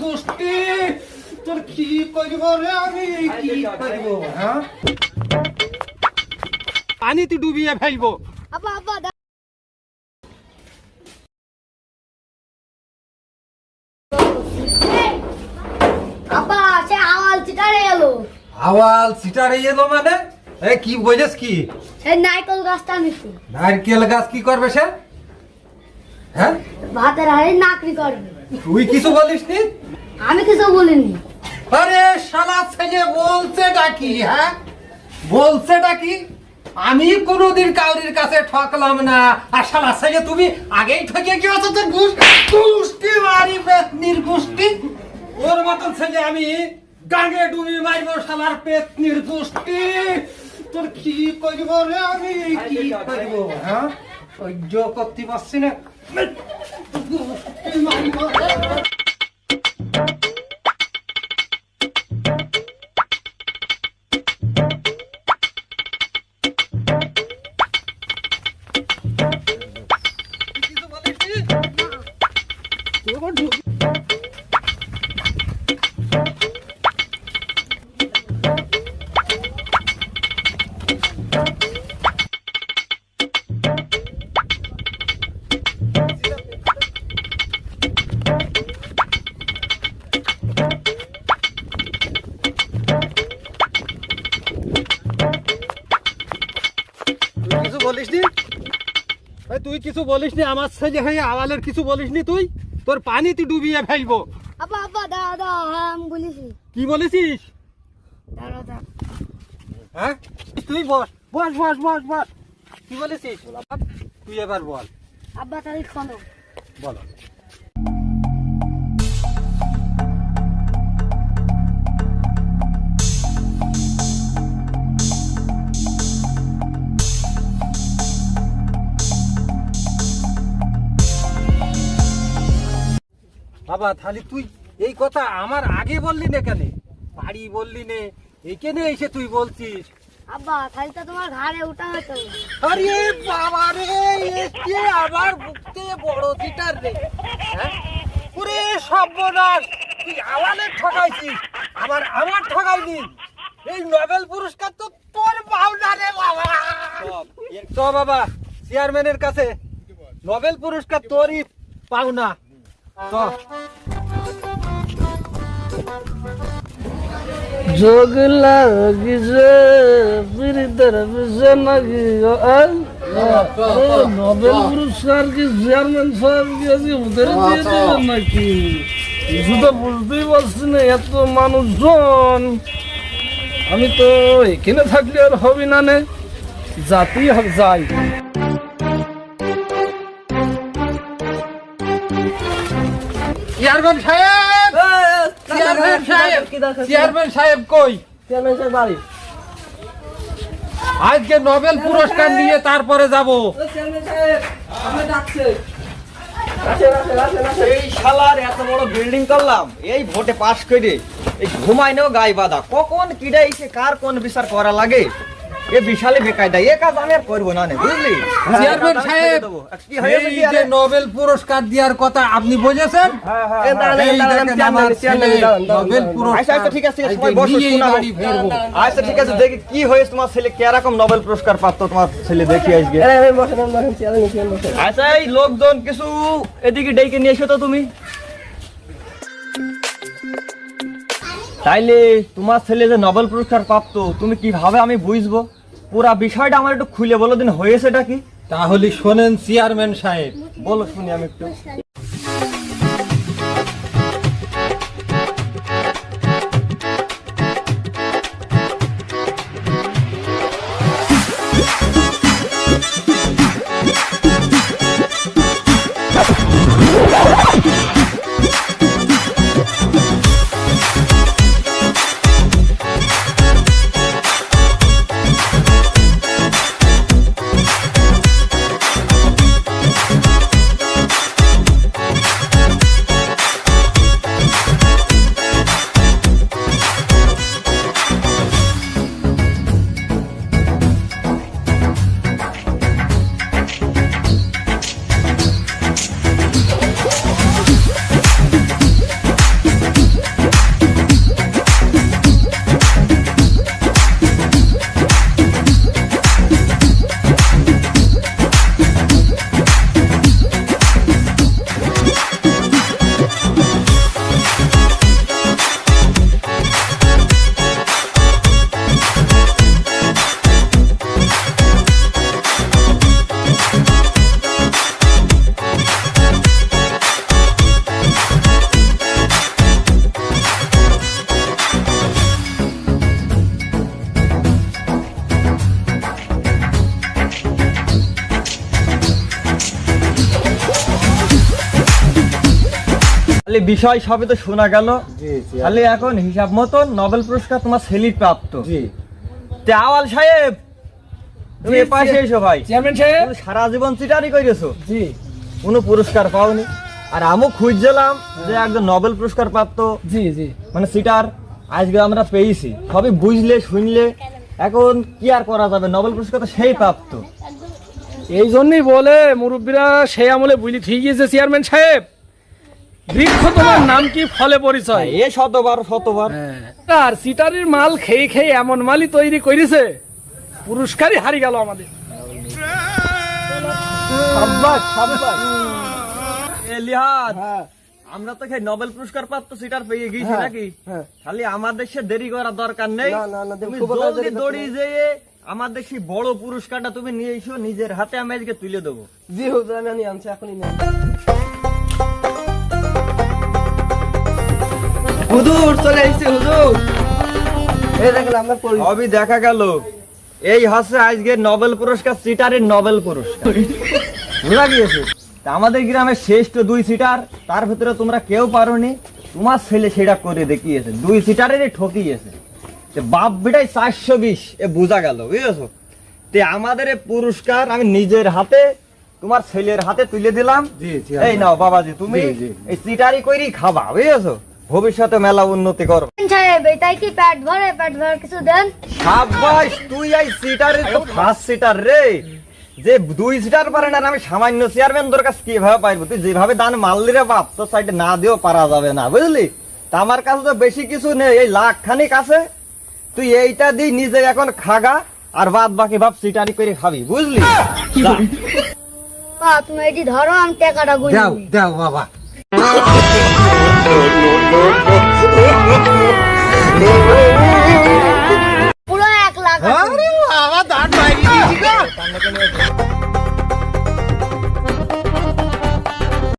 গোষ্ঠী তোর কি করব রে আমি কি করব হ্যাঁ পানিতে ডুবিয়ে ফেলবো আব্বা আব্বা আব্বা সে আওয়াল চিটারে এলো আওয়াল সিটারে এলো মানে এ কি বলেছ কি সেই নারকেল গাছটা নিছি নারকেল গাছ কি করবে সে হ্যাঁ ভাতের হাড়ি নাকরি করবে তুই কিছু বলিস নি আমি কিছু বলিনি আরে শালা ছেলে বলছেটা কি হ্যাঁ বলছেটা কি আমি কোনোদিন কাউরির কাছে ঠকলাম না আর শালা ছেলে তুমি আগেই ঠকে গিয়েছো তোর গোষ্ঠী মারি পেতনির গোষ্ঠী ওর মতন ছেলে আমি গাঙে ডুবি মারব শালার পেতনির গোষ্ঠী তোর কি করব রে আমি কি করব হ্যাঁ সহ্য করতে পারছি না গোষ্ঠী মারিব তুই কিছু বলিসনি আমার ছেলে হয়ে আওয়ালের কিছু বলিসনি তুই তোর পানিতে ডুবিয়ে ফেলবো আব্বা আব্বা দাদা হ্যাঁ আমি বলেছি কি বলেছিস দাদা হ্যাঁ তুই বস বস বস বস বস কি বলেছিস তুই এবার বল আব্বা তাহলে শোনো বলো বাবা তাহলে তুই এই কথা আমার আগে বললি না কেন বাড়ি বললি নে এইখানে এসে তুই বলছিস আব্বা তাহলে তো তোমার ঘাড়ে উঠা হতো আরে বাবা রে একে আবার বুকতে বড় চিটার রে হ্যাঁ পুরে সর্বনাশ তুই আওয়ালে ঠকাইছিস আবার আমার ঠকাইনি এই নোবেল পুরস্কার তো তোর পাওনা রে বাবা তো বাবা চেয়ারম্যানের কাছে নোবেল পুরস্কার তোরই পাওনা তো जोग लगी जे फिर तरफ से लगी নোবেল পুরস্কার কি চেয়ারম্যান সাহেব কি আজকে উঠে দিয়ে দেবেন নাকি কিছু তো বুঝতেই পারছি না এত মানুষজন আমি তো এখানে থাকলে আর হবে না নে যাতেই যাই চেয়ারম্যান সাহেব চেয়ারম্যান সাহেব চেয়ারম্যান সাহেব কই চেয়ারম্যান সাহেব বাড়ি আজকে নোবেল পুরস্কার নিয়ে তারপরে যাব চেয়ারম্যান সাহেব আমি ডাকছে এই শালার এত বড় বিল্ডিং করলাম এই ভোটে পাস করে এই ঘুমাইনেও গায়ে বাঁধা কখন কিডা এসে কার কোন বিচার করা লাগে এ বিশালে বেকায়দা এ কাজ আমি আর করবো না বুঝলি চেয়ারম্যান সাহেব কি হয়েছে এই যে নোবেল পুরস্কার দেওয়ার কথা আপনি বুঝেছেন নোবেল পুরস্কার আচ্ছা ঠিক আছে সময় বসো শোনাবো আচ্ছা ঠিক আছে দেখি কি হয়েছে তোমার ছেলে কিরকম নোবেল পুরস্কার প্রাপ্ত তোমার ছেলে দেখি আসবে আচ্ছা এই লোকজন কিছু এদিকে ডেকে নিয়ে এসো তো তুমি তাইলে তোমার ছেলে যে নোবেল পুরস্কার প্রাপ্ত তুমি কিভাবে আমি বুঝবো পুরা বিষয়টা আমার একটু খুলে বলো দিন হয়েছেটা কি তাহলে শোনেন চেয়ারম্যান সাহেব বলো শুনি আমি একটু তাহলে বিষয় সবই তো শোনা গেল। জি জি তাহলে এখন হিসাব মতন নোবেল পুরস্কার তোমার ছেলের প্রাপ্ত। জি তে আওয়াল সাহেব তুমি জি, এ পাশে এসো ভাই। চেয়ারম্যান সাহেব। তুমি সারা জীবন চিটারি করেছো, জি কোনো পুরস্কার পাওনি। আর আমিও খুঁজছিলাম যে একজন নোবেল পুরস্কার প্রাপ্ত জি জি মানে সিটার আজকে আমরা পেয়েছি। সবই বুঝলে শুনলে এখন কি আর করা যাবে, নোবেল পুরস্কার তো সেই প্রাপ্ত। এই জন্যই বলে মুরব্বীরা সেই আমলে বুঝলি ঠিক গিয়েছে চেয়ারম্যান সাহেব, বৃক্ষ তোমার নাম কি ফলে পরিচয়। এ শতবার শতবার আর সিটারির মাল খেয়ে খেয়ে এমন মালই তৈরি করেছে, পুরস্কারই হারি গেল আমাদের। সাব্বাস, সাব্বাস। এ লিহাদ, হ্যাঁ আমরা তো সেই নোবেল পুরস্কার প্রাপ্ত সিটার পেয়ে গেছি হ্যাঁ, নাকি? হ্যাঁ। খালি আমাদের সে দেরি করার দরকার নেই। না, না, না, তুমি খুব একটা জলদি দেরি করতে দৌড়ি যেয়ে আমাদের সেই বড় পুরস্কারটা তুমি নিয়ে এসো, নিজের হাতে আমি আজকে তুলে দেবো। জি হুজুর, আমি আনছি এখনই নেই। হুজুর চলে এসেছে হুজুর, এই দেখেন আপনার পরি- সবই দেখা গেল। এই হচ্ছে আজকে নোবেল পুরস্কার, সিটারের নোবেল পুরস্কার। বুঝা গিয়েছে? তা আমাদের গ্রামের শ্রেষ্ঠ 2 সিটার, তার ভিতরে তোমরা কেউ পারোনি, তোমার ছেলে সেটা করে দেখিয়েছে, 2 সিটারেরই ঠকিয়েছে। তে বাপ বেটাই 420, এ বোঝা গেল, বুঝেছো? তে আমাদের এই পুরস্কার আমি নিজের হাতে তোমার ছেলের হাতে তুলে দিলাম। জি, জি, এই নাও বাবাজি, তুমি জি, জি। এই সিটারি করেই খাবা, বুঝেছো? ভবিষ্যতে মেলা উন্নতি করবে। সাহেব এটাই কি পেট ভরে কিছু দেন? সাব্বাস, তুই এই সিটারের তো ফার্স্ট সিটার রে, যে 2 সিটার পারে না আর আমি সামান্য চেয়ারম্যান তোর কাছে কিভাবে পাইবো? তুই যেভাবে দান মারলি রে বাপ, তোর সাইডে না দিয়েও পারা যাবে না, বুঝলি? তা আমার কাছে তো বেশি কিছু নেই, এই লাখ খানিক আছে। তুই এইটা দি নিজে এখন খাগা, আর বাদ বাকি ভাব সিটারি করে খাবি, বুঝলি? যা। বা তুমি এটি ধরো, আমি টাকাটা গুলি দাও দাও বাবা। পুরো 1 লাখ আছে। আরে বাবা দাঁত বাইরে দিয়েছি গো।